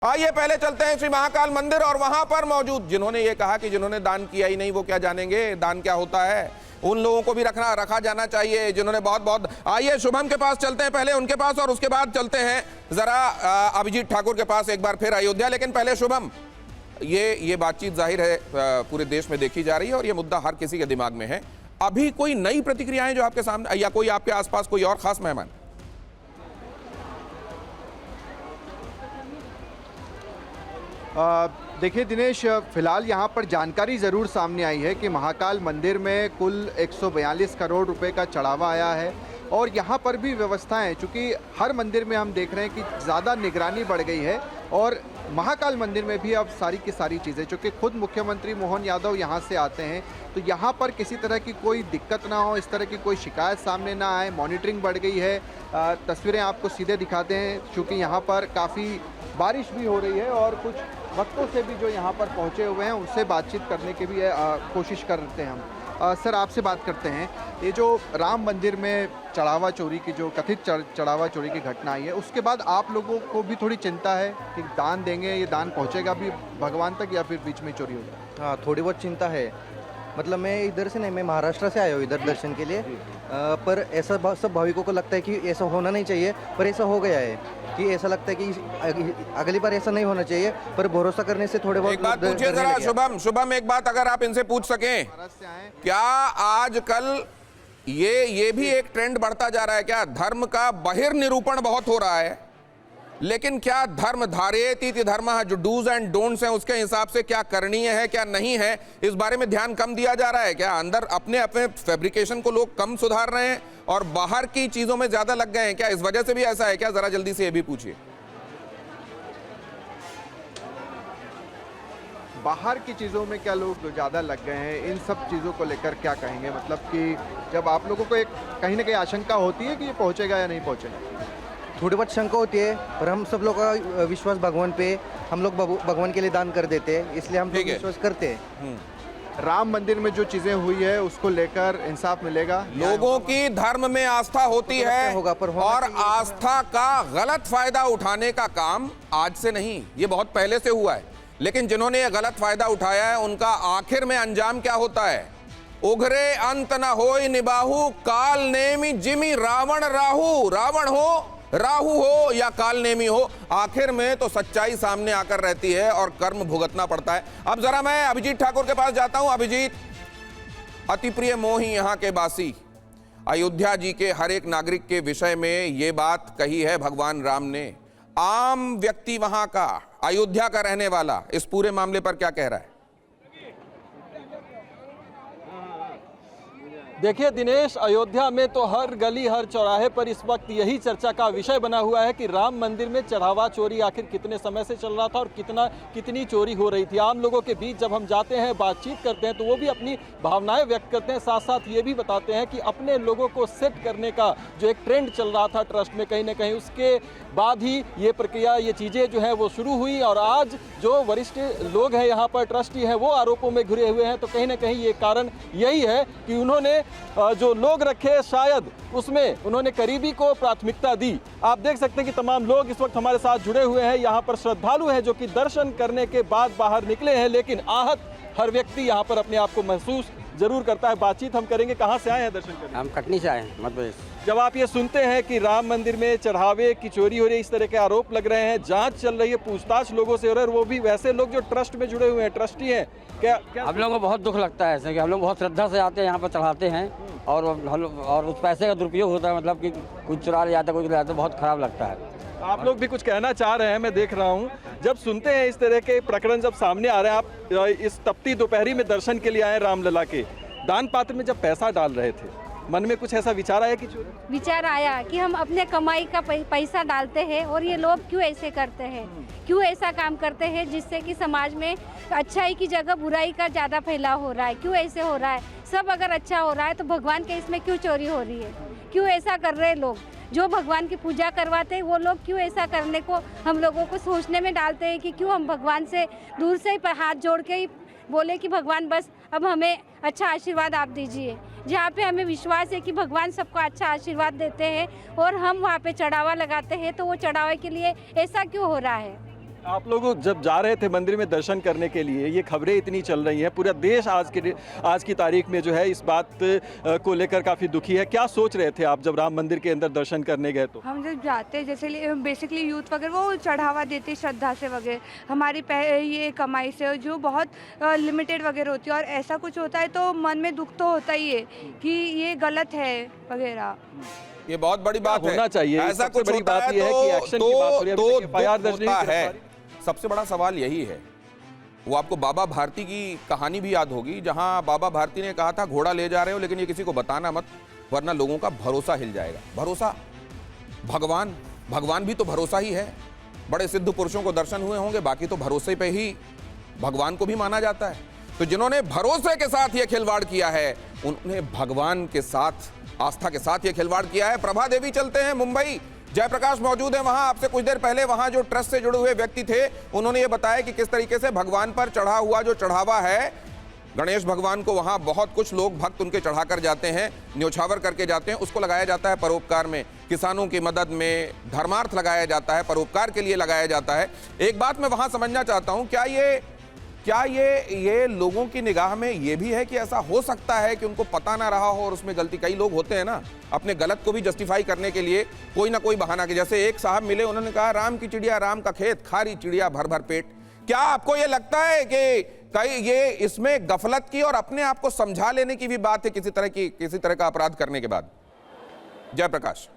आइए पहले चलते हैं श्री महाकाल मंदिर और वहां पर मौजूद जिन्होंने ये कहा कि जिन्होंने दान किया ही नहीं वो क्या जानेंगे दान क्या होता है, उन लोगों को भी रखा जाना चाहिए जिन्होंने बहुत। आइए शुभम के पास चलते हैं, पहले उनके पास और उसके बाद चलते हैं जरा अभिजीत ठाकुर के पास एक बार फिर अयोध्या। लेकिन पहले शुभम, ये बातचीत जाहिर है पूरे देश में देखी जा रही है और ये मुद्दा हर किसी के दिमाग में है। अभी कोई नई प्रतिक्रियाएं जो आपके सामने या कोई आपके आसपास कोई और खास मेहमान? देखिए दिनेश, फिलहाल यहाँ पर जानकारी ज़रूर सामने आई है कि महाकाल मंदिर में कुल 142 करोड़ रुपए का चढ़ावा आया है और यहाँ पर भी व्यवस्थाएं, चूँकि हर मंदिर में हम देख रहे हैं कि ज़्यादा निगरानी बढ़ गई है और महाकाल मंदिर में भी अब सारी की सारी चीज़ें, चूँकि खुद मुख्यमंत्री मोहन यादव यहाँ से आते हैं तो यहाँ पर किसी तरह की कोई दिक्कत ना हो, इस तरह की कोई शिकायत सामने ना आए। मॉनिटरिंग बढ़ गई है। तस्वीरें आपको सीधे दिखाते हैं, चूँकि यहाँ पर काफ़ी बारिश भी हो रही है और कुछ भक्तों से भी जो यहाँ पर पहुँचे हुए हैं उनसे बातचीत करने की भी कोशिश करते हैं हम। सर, आपसे बात करते हैं, ये जो राम मंदिर में चढ़ावा चोरी की जो कथित चढ़ावा चोरी की घटना आई है उसके बाद आप लोगों को भी थोड़ी चिंता है कि दान देंगे, ये दान पहुँचेगा भी भगवान तक या फिर बीच में चोरी होगा? हाँ, थोड़ी बहुत चिंता है। मतलब मैं इधर से नहीं, मैं महाराष्ट्र से आया हूँ इधर दर्शन के लिए। पर ऐसा सब भाविकों को लगता है कि ऐसा होना नहीं चाहिए, पर ऐसा हो गया है कि ऐसा लगता है कि अगली बार ऐसा नहीं होना चाहिए। पर भरोसा करने से थोड़े बहुत एक बात पूछिए जरा शुभम, एक बात अगर आप इनसे पूछ सकें, क्या आजकल ये भी एक ट्रेंड बढ़ता जा रहा है क्या? धर्म का बहिर्निरूपण बहुत हो रहा है, लेकिन क्या धर्म धारयेति धर्मः, जो डूज एंड डोंट्स हैं उसके हिसाब से क्या करणीय है क्या नहीं है, इस बारे में ध्यान कम दिया जा रहा है क्या? अंदर अपने फैब्रिकेशन को लोग कम सुधार रहे हैं और बाहर की चीजों में ज्यादा लग गए हैं क्या? इस वजह से भी ऐसा है क्या? जरा जल्दी से ये भी पूछिए। बाहर की चीज़ों में क्या लोग ज़्यादा लग गए हैं, इन सब चीज़ों को लेकर क्या कहेंगे? मतलब कि जब आप लोगों को एक कहीं ना कहीं आशंका होती है कि ये पहुंचेगा या नहीं पहुंचेगा? थोड़ी बहुत शंका होती है, पर हम सब लोग का विश्वास भगवान पे, हम लोग भगवान के लिए दान कर देते हैं, इसलिए हम लोग विश्वास करते हैं। राम मंदिर में जो चीजें हुई है उसको लेकर इंसाफ मिलेगा? लोगों की धर्म में आस्था होती है और आस्था का गलत फायदा उठाने का काम आज से नहीं, ये बहुत पहले से हुआ है। लेकिन जिन्होंने ये गलत फायदा उठाया है उनका आखिर में अंजाम क्या होता है? उघरे अंत न होय निबाहु, काल नेमि जिमि रावण राहु। रावण हो, राहु हो या काल नेमी हो, आखिर में तो सच्चाई सामने आकर रहती है और कर्म भुगतना पड़ता है। अब जरा मैं अभिजीत ठाकुर के पास जाता हूं। अभिजीत, अति प्रिय मोही यहाँ के बासी, अयोध्या जी के हर एक नागरिक के विषय में ये बात कही है भगवान राम ने। आम व्यक्ति वहां का, अयोध्या का रहने वाला, इस पूरे मामले पर क्या कह रहा है? देखिए दिनेश, अयोध्या में तो हर गली हर चौराहे पर इस वक्त यही चर्चा का विषय बना हुआ है कि राम मंदिर में चढ़ावा चोरी आखिर कितने समय से चल रहा था और कितनी चोरी हो रही थी। आम लोगों के बीच जब हम जाते हैं, बातचीत करते हैं, तो वो भी अपनी भावनाएं व्यक्त करते हैं, साथ साथ ये भी बताते हैं कि अपने लोगों को सेट करने का जो एक ट्रेंड चल रहा था ट्रस्ट में, कहीं ना कहीं उसके बाद ही ये प्रक्रिया, ये चीज़ें जो है वो शुरू हुई। और आज जो वरिष्ठ लोग हैं यहाँ पर, ट्रस्टी हैं, वो आरोपों में घिरे हुए हैं। तो कहीं ना कहीं ये कारण यही है कि उन्होंने जो लोग रखे शायद उसमें उन्होंने करीबी को प्राथमिकता दी। आप देख सकते हैं कि तमाम लोग इस वक्त हमारे साथ जुड़े हुए हैं। यहाँ पर श्रद्धालु हैं जो कि दर्शन करने के बाद बाहर निकले हैं, लेकिन आहत हर व्यक्ति यहाँ पर अपने आप को महसूस जरूर करता है। बातचीत हम करेंगे। कहाँ से आए हैं दर्शन करने? हम कटनी से आए हैं, मध्य प्रदेश। जब आप ये सुनते हैं कि राम मंदिर में चढ़ावे की चोरी हो रही है, इस तरह के आरोप लग रहे हैं, जांच चल रही है, पूछताछ लोगों से हो रहा है, वो भी वैसे लोग जो ट्रस्ट में जुड़े हुए हैं, ट्रस्टी हैं, क्या हम लोगों को बहुत दुख लगता है ऐसे कि हम लोग बहुत श्रद्धा से आते हैं, यहाँ पर चढ़ाते हैं और उस पैसे का दुरुपयोग होता है। मतलब कि कुछ चुरा ले जाता है, कुछ ले जाता है, बहुत खराब लगता है। आप लोग भी कुछ कहना चाह रहे हैं, मैं देख रहा हूँ। जब सुनते हैं इस तरह के प्रकरण जब सामने आ रहे हैं, आप इस तपती दोपहरी में दर्शन के लिए आए रामलला के, दान पात्र में जब पैसा डाल रहे थे, मन में कुछ ऐसा विचार आया कि विचार आया कि हम अपने कमाई का पैसा डालते हैं और ये लोग क्यों ऐसे करते हैं, क्यों ऐसा काम करते हैं जिससे कि समाज में अच्छाई की जगह बुराई का ज़्यादा फैलाव हो रहा है, क्यों ऐसे हो रहा है? सब अगर अच्छा हो रहा है तो भगवान के इसमें क्यों चोरी हो रही है? क्यों ऐसा कर रहे हैं लोग? जो भगवान की पूजा करवाते हैं वो लोग क्यों ऐसा करने को हम लोगों को सोचने में डालते हैं कि क्यों हम भगवान से दूर से ही हाथ जोड़ के ही बोले कि भगवान बस अब हमें अच्छा आशीर्वाद आप दीजिए। जहाँ पे हमें विश्वास है कि भगवान सबको अच्छा आशीर्वाद देते हैं और हम वहाँ पे चढ़ावा लगाते हैं, तो वो चढ़ावे के लिए ऐसा क्यों हो रहा है? आप लोग जब जा रहे थे मंदिर में दर्शन करने के लिए, ये खबरें इतनी चल रही हैं, पूरा देश आज की तारीख में जो है इस बात को लेकर काफ़ी दुखी है। क्या सोच रहे थे आप जब राम मंदिर के अंदर दर्शन करने गए? तो हम जब जाते हैं, जैसे बेसिकली यूथ वगैरह वो चढ़ावा देते श्रद्धा से वगैरह, हमारी ये कमाई से जो बहुत लिमिटेड वगैरह होती है, और ऐसा कुछ होता है तो मन में दुख तो होता ही है कि ये गलत है वगैरह। ये बहुत बड़ी बात है, होना चाहिए। ऐसा सबसे कुछ बड़ी होता बात है ये है कि एक्शन की बात हो रही है, अभी तक FIR दर्ज नहीं होता की है। गिरफ्तारी। सबसे बड़ा सवाल यही है, वो आपको बाबा भारती की कहानी भी याद होगी, जहां बाबा भारती ने कहा था घोड़ा ले जा रहे हो लेकिन ये किसी को बताना मत, वरना लोगों का भरोसा हिल जाएगा। भरोसा, भगवान भी तो भरोसा ही है। बड़े सिद्ध पुरुषों को दर्शन हुए होंगे, बाकी तो भरोसे पे ही भगवान को भी माना जाता है। तो जिन्होंने भरोसे के साथ ये खिलवाड़ किया है, उन्होंने भगवान के साथ, आस्था के साथ ये खिलवाड़ किया है। प्रभा देवी चलते हैं मुंबई, जयप्रकाश मौजूद है वहां। आपसे कुछ देर पहले वहां जो ट्रस्ट से जुड़े हुए व्यक्ति थे, उन्होंने ये बताया कि किस तरीके से भगवान पर चढ़ा हुआ जो चढ़ावा है, गणेश भगवान को वहां बहुत कुछ लोग भक्त उनके चढ़ाकर जाते हैं, न्योछावर करके जाते हैं, उसको लगाया जाता है परोपकार में, किसानों की मदद में, धर्मार्थ लगाया जाता है, परोपकार के लिए लगाया जाता है। एक बात मैं वहां समझना चाहता हूं, क्या ये लोगों की निगाह में ये भी है कि ऐसा हो सकता है कि उनको पता ना रहा हो और उसमें गलती, कई लोग होते हैं ना अपने गलत को भी जस्टिफाई करने के लिए कोई ना कोई बहाना के, जैसे एक साहब मिले, उन्होंने कहा राम की चिड़िया राम का खेत, खारी चिड़िया भर भर पेट। क्या आपको ये लगता है कि कई ये इसमें गफलत की और अपने आप को समझा लेने की भी बात है किसी तरह का अपराध करने के बाद? जयप्रकाश।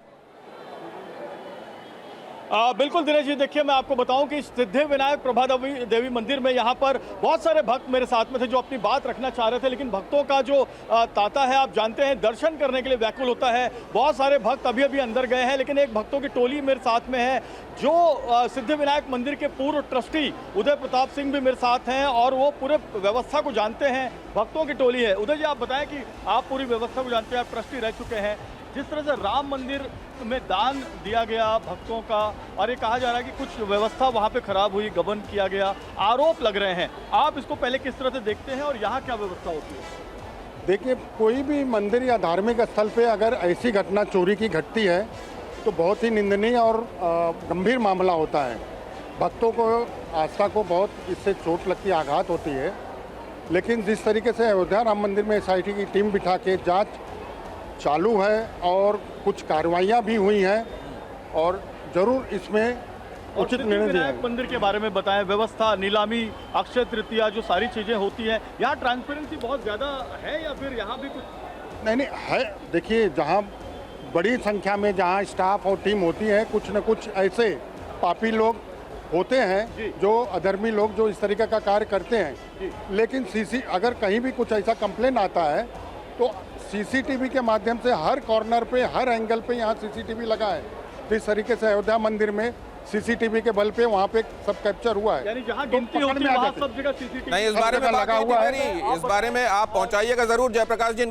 बिल्कुल दिनेश जी, देखिए मैं आपको बताऊं कि सिद्धिविनायक प्रभा देवी मंदिर में यहाँ पर बहुत सारे भक्त मेरे साथ में थे जो अपनी बात रखना चाह रहे थे, लेकिन भक्तों का जो तांता है आप जानते हैं, दर्शन करने के लिए व्याकुल होता है। बहुत सारे भक्त अभी अभी अंदर गए हैं, लेकिन एक भक्तों की टोली मेरे साथ में है जो सिद्धिविनायक मंदिर के पूर्व ट्रस्टी उदय प्रताप सिंह भी मेरे साथ हैं और वो पूरे व्यवस्था को जानते हैं। भक्तों की टोली है। उदय जी, आप बताएं कि आप पूरी व्यवस्था को जानते हैं, आप ट्रस्टी रह चुके हैं। जिस तरह से राम मंदिर में दान दिया गया भक्तों का, और ये कहा जा रहा है कि कुछ व्यवस्था वहाँ पे खराब हुई, गबन किया गया, आरोप लग रहे हैं, आप इसको पहले किस तरह से देखते हैं और यहाँ क्या व्यवस्था होती है? देखिए, कोई भी मंदिर या धार्मिक स्थल पे अगर ऐसी घटना चोरी की घटती है तो बहुत ही निंदनीय और गंभीर मामला होता है। भक्तों को, आस्था को बहुत इससे चोट लगती है, आघात होती है। लेकिन जिस तरीके से अयोध्या राम मंदिर में SIT की टीम बिठा के जाँच चालू है और कुछ कार्रवाइयाँ भी हुई हैं और जरूर इसमें उचित निर्णय दिया है। मंदिर के बारे में बताएं, व्यवस्था, नीलामी, अक्षय तृतीया, जो सारी चीजें होती हैं, यहाँ ट्रांसपेरेंसी बहुत ज्यादा है या फिर यहाँ भी कुछ? नहीं है। देखिए, जहाँ बड़ी संख्या में जहाँ स्टाफ और टीम होती है, कुछ न कुछ ऐसे पापी लोग होते हैं जो अधर्मी लोग जो इस तरीके का कार्य करते हैं। लेकिन अगर कहीं भी कुछ ऐसा कंप्लेन आता है तो CCTV के माध्यम से हर कॉर्नर पे, हर एंगल पे यहाँ CCTV लगा है। तो इस तरीके से अयोध्या मंदिर में CCTV के बल पे वहाँ पे सब कैप्चर हुआ है। यानी जहाँ गिनती होती है वहाँ सब जगह CCTV नहीं, इस बारे में बात लगा हुआ है। इस बारे में आप पहुंचाइएगा जरूर जयप्रकाश जी।